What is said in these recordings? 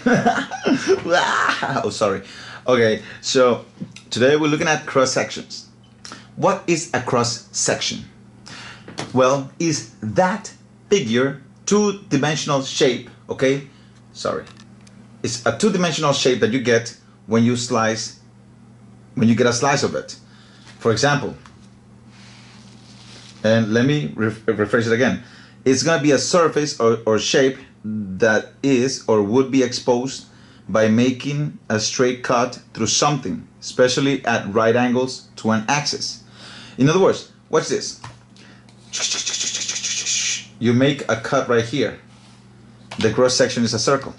Oh, sorry. Okay, so today we're looking at cross sections. What is a cross section? Well, is that figure two-dimensional shape, okay? Sorry. It's a two-dimensional shape that you get when you get a slice of it. For example, and let me rephrase it again. It's going to be a surface or shape that is or would be exposed by making a straight cut through something, especially at right angles to an axis. In other words, watch this. You make a cut right here. The cross section is a circle.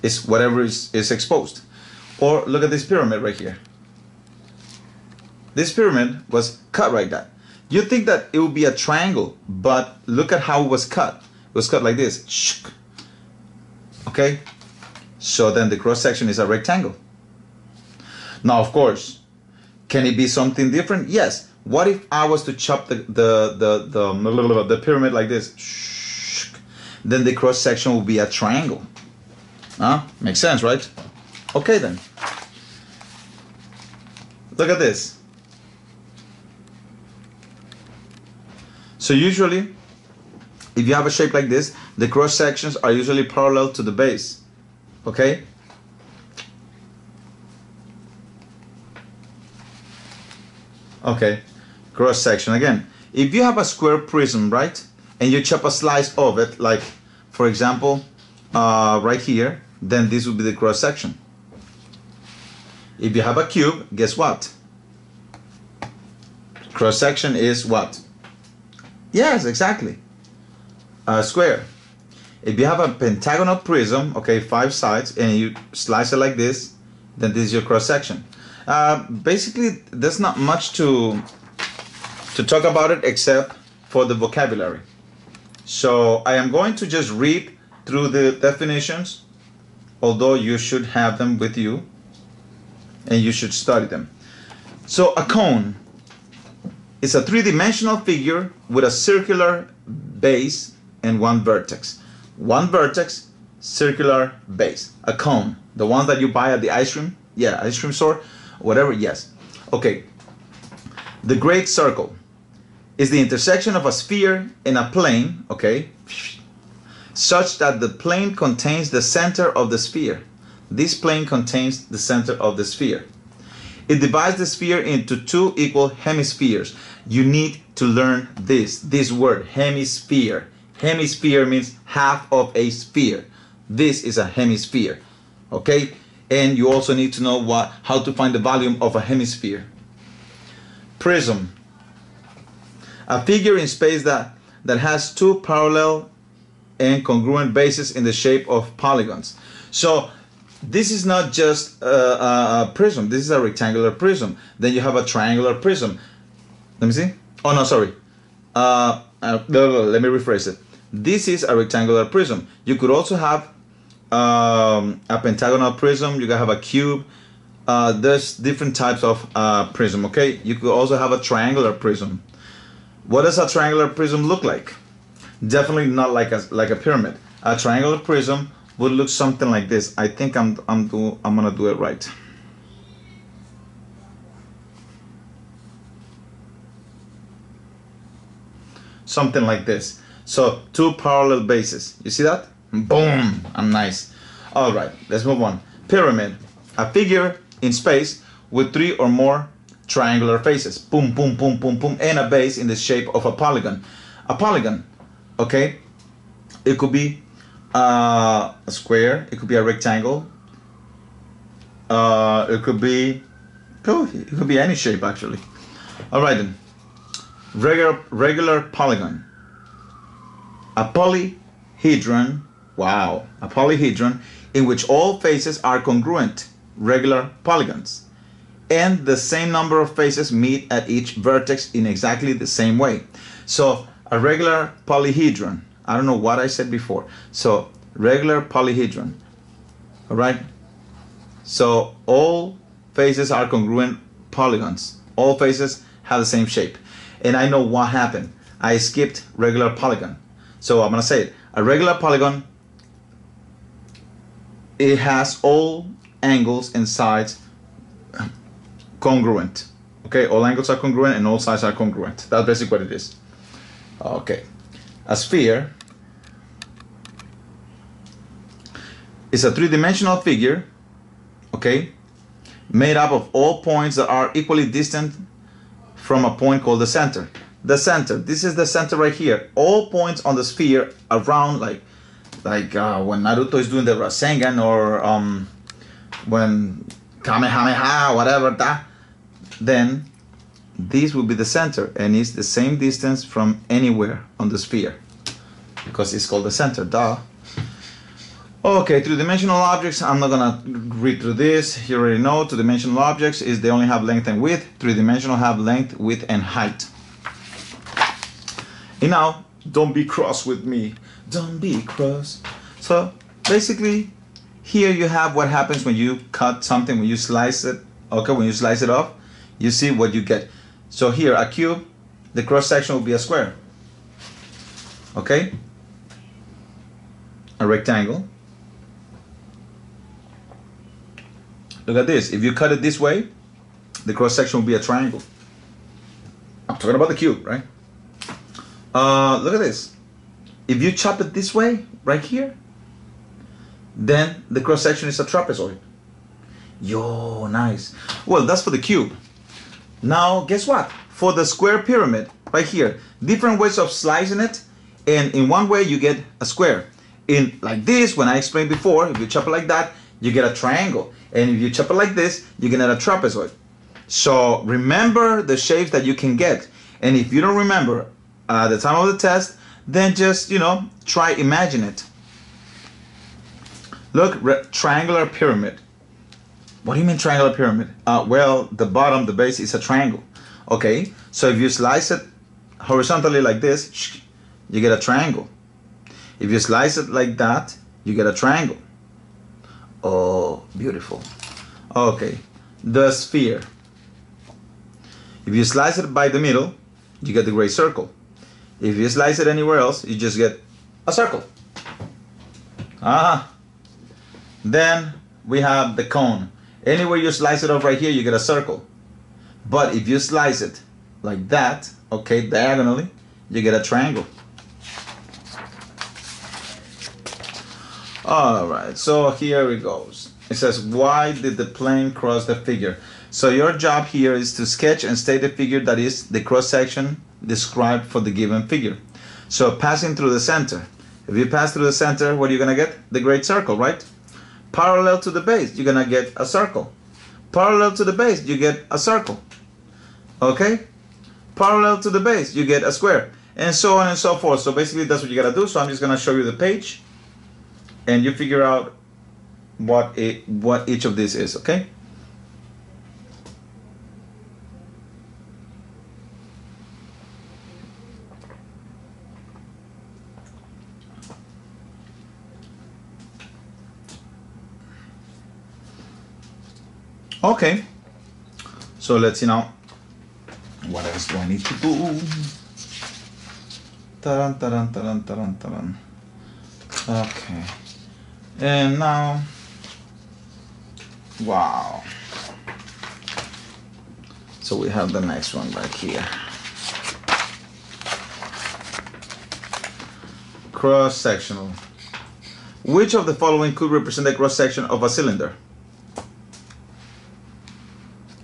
It's whatever is exposed. Or look at this pyramid right here. This pyramid was cut like that. You think that it would be a triangle, but look at how it was cut. It was cut like this. Okay? So then the cross section is a rectangle. Now, of course, can it be something different? Yes. What if I was to chop the pyramid like this? Then the cross section will be a triangle. Huh? Makes sense, right? Okay then. Look at this. So usually, if you have a shape like this, the cross sections are usually parallel to the base. Okay? Okay. Cross section again. If you have a square prism, right? And you chop a slice of it, like for example, right here, then this would be the cross section. If you have a cube, guess what? Cross section is what? Yes, exactly. A square. If you have a pentagonal prism, okay, 5 sides, and you slice it like this, then this is your cross section. Basically, there's not much to talk about it except for the vocabulary. So I am going to just read through the definitions, although you should have them with you and you should study them. So a cone is a three-dimensional figure with a circular base and one vertex. One vertex, circular base. A cone. The one that you buy at the ice cream? Yeah, ice cream store, whatever, yes. Okay. The great circle is the intersection of a sphere and a plane, okay, such that the plane contains the center of the sphere. This plane contains the center of the sphere. It divides the sphere into two equal hemispheres. You need to learn this word, hemisphere. Hemisphere means half of a sphere. This is a hemisphere, okay? And you also need to know how to find the volume of a hemisphere. Prism. A figure in space that has two parallel and congruent bases in the shape of polygons. So this is not just a prism. This is a rectangular prism. Then you have a triangular prism. Let me see. Oh no, sorry. Let me rephrase it. This is a rectangular prism. You could also have a pentagonal prism. You can have a cube. There's different types of prism. Okay. You could also have a triangular prism. What does a triangular prism look like? Definitely not like a pyramid. A triangular prism would look something like this. I think I'm gonna do it right. Something like this. So two parallel bases. You see that? Boom! I'm nice. All right, let's move on. Pyramid. A figure in space with 3 or more triangular faces. Boom, boom, boom, boom, boom, and a base in the shape of a polygon. A polygon, okay? It could be a square. It could be a rectangle. It could be any shape actually. All right then. Regular polygon. A polyhedron. Wow, a polyhedron in which all faces are congruent. Regular polygons. And the same number of faces meet at each vertex in exactly the same way. So a regular polyhedron. I don't know what I said before. So regular polyhedron. All right. So all faces are congruent polygons. All faces have the same shape. And I know what happened. I skipped regular polygon. So I'm gonna say it. A regular polygon it has all angles and sides congruent. Okay, all angles are congruent and all sides are congruent. That's basically what it is. Okay, a sphere is a three-dimensional figure, okay, made up of all points that are equally distant from a point called the center. The center, this is the center right here. All points on the sphere around, like when Naruto is doing the Rasengan, or when Kamehameha, whatever that, then this will be the center, and it's the same distance from anywhere on the sphere, because it's called the center, duh. Okay, two-dimensional objects, I'm not gonna read through this, you already know. Two-dimensional objects is they only have length and width. Three-dimensional have length, width, and height. And now, don't be cross with me. Don't be cross. So, basically, here you have what happens when you cut something, when you slice it. Okay, when you slice it off, you see what you get. So here, a cube, the cross-section will be a square. Okay? A rectangle. Look at this. If you cut it this way, the cross-section will be a triangle. I'm talking about the cube, right? Look at this. If you chop it this way, right here, then the cross-section is a trapezoid. Yo, nice. Well, that's for the cube. Now, guess what? For the square pyramid, right here, different ways of slicing it, and in one way you get a square. In like this, when I explained before, if you chop it like that, you get a triangle. And if you chop it like this, you get a trapezoid. So remember the shapes that you can get. And if you don't remember at the time of the test, then just, you know, try imagine it. Look, triangular pyramid. What do you mean triangular pyramid? Well, the bottom, the base is a triangle. Okay, so if you slice it horizontally like this, you get a triangle. If you slice it like that, you get a triangle. Oh, beautiful. Okay, the sphere. If you slice it by the middle, you get the great circle. If you slice it anywhere else, you just get a circle. Then we have the cone. Anywhere you slice it off right here, you get a circle. But if you slice it like that, okay, diagonally, you get a triangle. Alright, so here it goes. It says, why did the plane cross the figure? So your job here is to sketch and state the figure that is the cross-section described for the given figure. So passing through the center. If you pass through the center, what are you going to get? The great circle, right? Parallel to the base, you're going to get a circle. Parallel to the base, you get a circle. Okay? Parallel to the base, you get a square. And so on and so forth. So basically that's what you got to do. So I'm just going to show you the page. And you figure out what each of these is, okay? Okay, so let's see now. What else do I need to do? Taran, taran, taran, taran, taran. Okay, and now, wow. So we have the next one right here. Cross-sectional. Which of the following could represent the cross-section of a cylinder?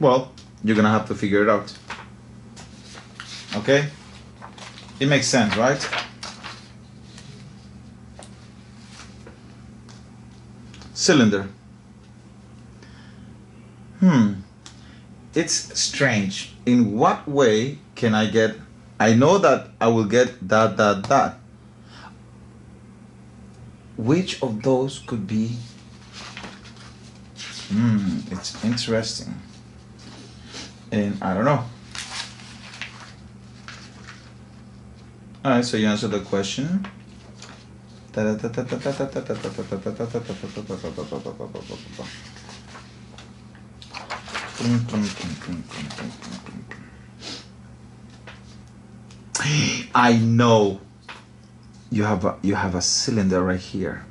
Well, you're gonna have to figure it out. Okay? It makes sense, right? Cylinder. It's strange. In what way can I get, I know that I will get that. Which of those could be, it's interesting. And I don't know. Alright, so you answer the question. I know. You have a cylinder right here.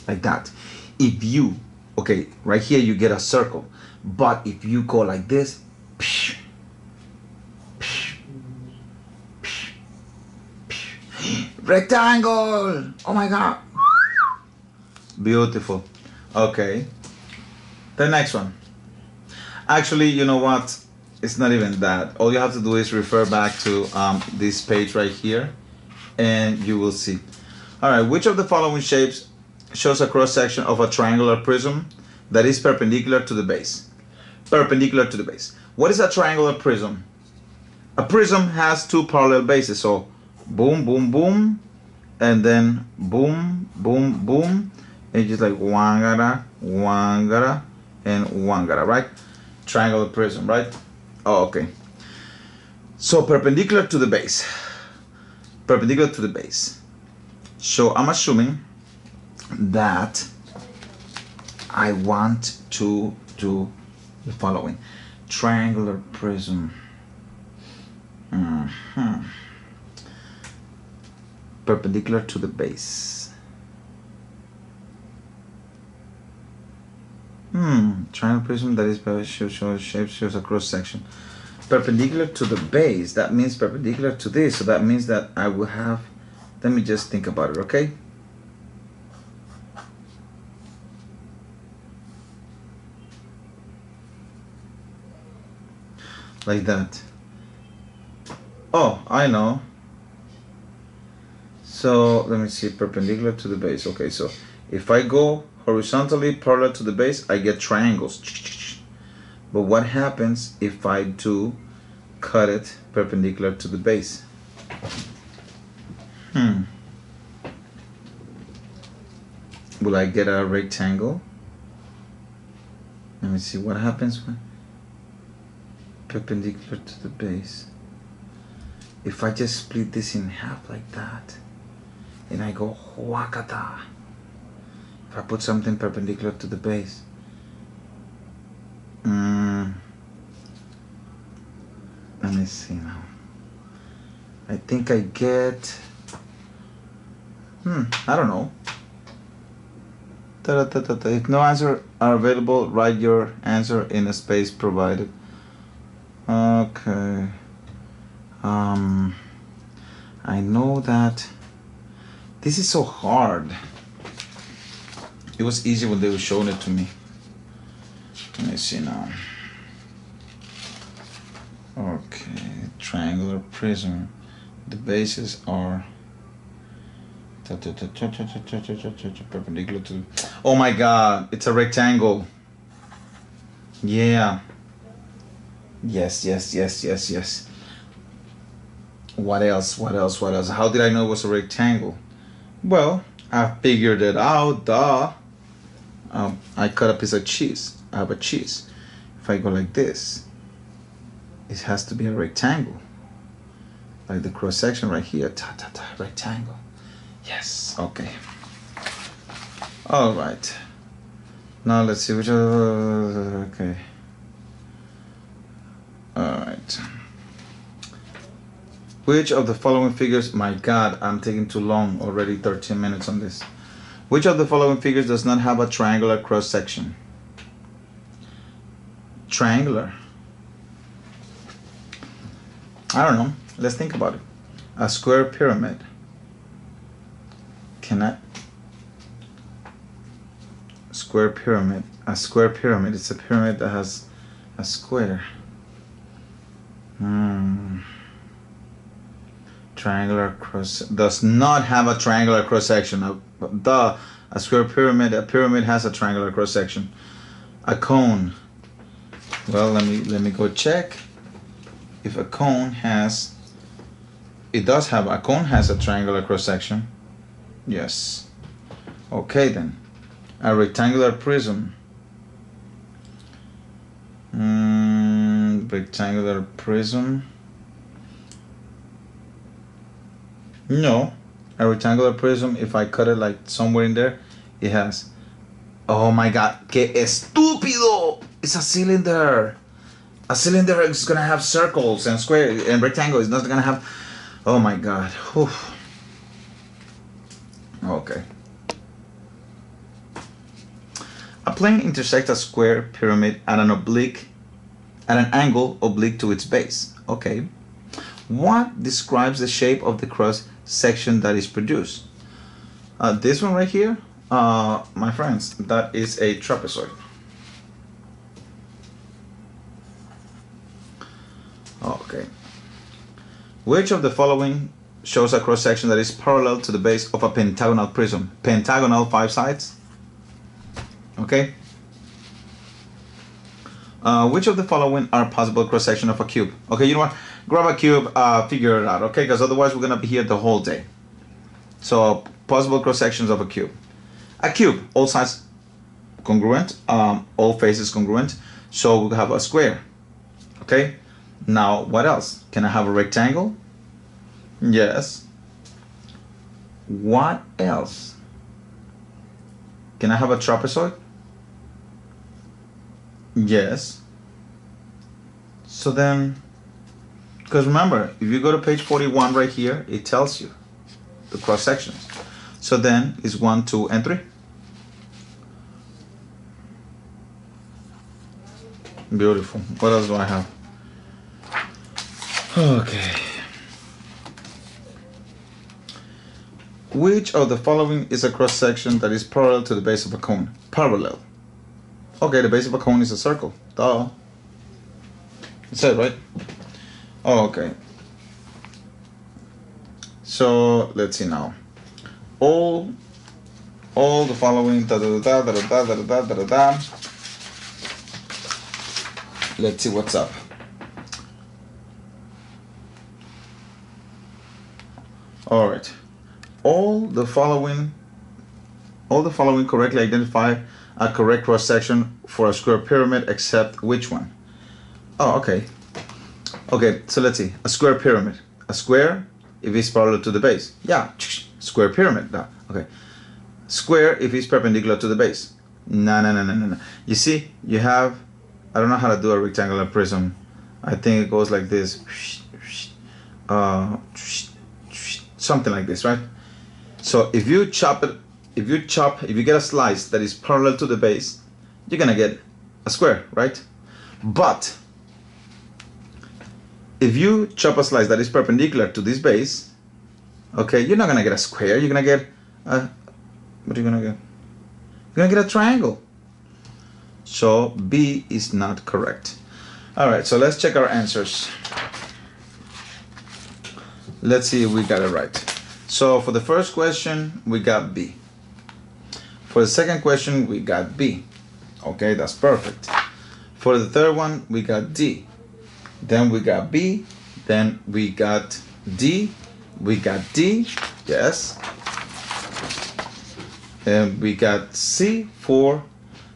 like that. If you, okay, right here you get a circle, but if you go like this, rectangle, oh my god, beautiful. Okay, the next one. Actually, you know what, it's not even that. All you have to do is refer back to this page right here and you will see. All right, which of the following shapes shows a cross section of a triangular prism that is perpendicular to the base? Perpendicular to the base. What is a triangular prism? A prism has two parallel bases, so boom, boom, boom, and then boom, boom, boom, and just like wangara, and wangara, right? Triangular prism, right? Oh, okay. So perpendicular to the base. Perpendicular to the base. So I'm assuming that I want to do the following. Triangular prism. Perpendicular to the base. Triangle prism that is shows shape, shows a cross section. Perpendicular to the base, that means perpendicular to this, so that means that I will have, let me just think about it, okay? Like that. Oh, I know. So let me see, perpendicular to the base. Okay, so if I go horizontally parallel to the base, I get triangles. But what happens if I do cut it perpendicular to the base? Will I get a rectangle? Let me see what happens when perpendicular to the base. If I just split this in half like that, and I go wakata. If I put something perpendicular to the base, let me see now. I think I get, I don't know. If no answer are available, write your answer in a space provided. Okay. I know that this is so hard. It was easy when they were showing it to me. Let me see now. Okay, triangular prism. The bases are perpendicular to. Oh my God! It's a rectangle. Yeah. Yes. What else? How did I know it was a rectangle? Well, I figured it out, duh. I cut a piece of cheese. I have a cheese. If I go like this, it has to be a rectangle. Like the cross section right here, rectangle. Yes, okay. All right. Now let's see which other, okay. All right. Which of the following figures, my God, I'm taking too long already, 13 minutes on this. Which of the following figures does not have a triangular cross section? Triangular. I don't know. Let's think about it. A square pyramid. Square pyramid. A square pyramid. It's a pyramid that has a square. Triangular cross does not have a triangular cross section. A square pyramid. A pyramid has a triangular cross section. A cone. Well, let me go check. If a cone has, a cone has a triangular cross section. Yes. Okay then. A rectangular prism. Rectangular prism. No. A rectangular prism, if I cut it like somewhere in there, it has. Oh my God, que estúpido! It's a cylinder. A cylinder is gonna have circles and square and rectangle is not gonna have. Oh my God. Whew. Okay. A plane intersects a square pyramid at an angle oblique to its base. Okay. What describes the shape of the cross section that is produced? This one right here, my friends, that is a trapezoid. Okay. Which of the following shows a cross section that is parallel to the base of a pentagonal prism? Pentagonal, 5 sides. Okay. Which of the following are possible cross section of a cube? Okay, you know what? Grab a cube, figure it out, okay? Because otherwise we're gonna be here the whole day. So possible cross sections of a cube. A cube, all sides congruent, all faces congruent. So we have a square. Okay. Now what else? Can I have a rectangle? Yes. What else? Can I have a trapezoid? Yes. So then, because remember, if you go to page 41 right here, it tells you the cross sections. So then it's 1, 2, and 3. Beautiful. What else do I have? Okay. Which of the following is a cross section that is parallel to the base of a cone? Parallel. Okay, the base of a cone is a circle. Duh. That's it, right? Oh, okay. So let's see now. All the following. Da da da da da da da da da da. Let's see what's up. All right. All the following correctly identify a correct cross section for a square pyramid except which one? Oh, okay. Okay, so let's see. A square pyramid. A square if it's parallel to the base. Yeah, square pyramid. Okay. Square if it's perpendicular to the base. No. You see, you have, I don't know how to do a rectangular prism. I think it goes like this. Something like this, right? So if you chop it, if you get a slice that is parallel to the base, you're gonna get a square, right? But if you chop a slice that is perpendicular to this base, okay, you're not gonna get a square. You're gonna get a, what are you gonna get? You're gonna get a triangle. So B is not correct. All right, so let's check our answers. Let's see if we got it right. So for the first question, we got B. For the second question, we got B. Okay, that's perfect. For the third one, we got D. Then we got B. Then we got D. We got D. Yes. And we got C for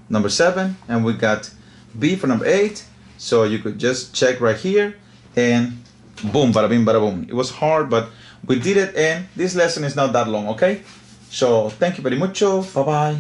number 7. And we got B for number 8. So you could just check right here and boom, bada bing, bada boom. It was hard, but we did it, and this lesson is not that long, okay? So thank you very much. Bye-bye.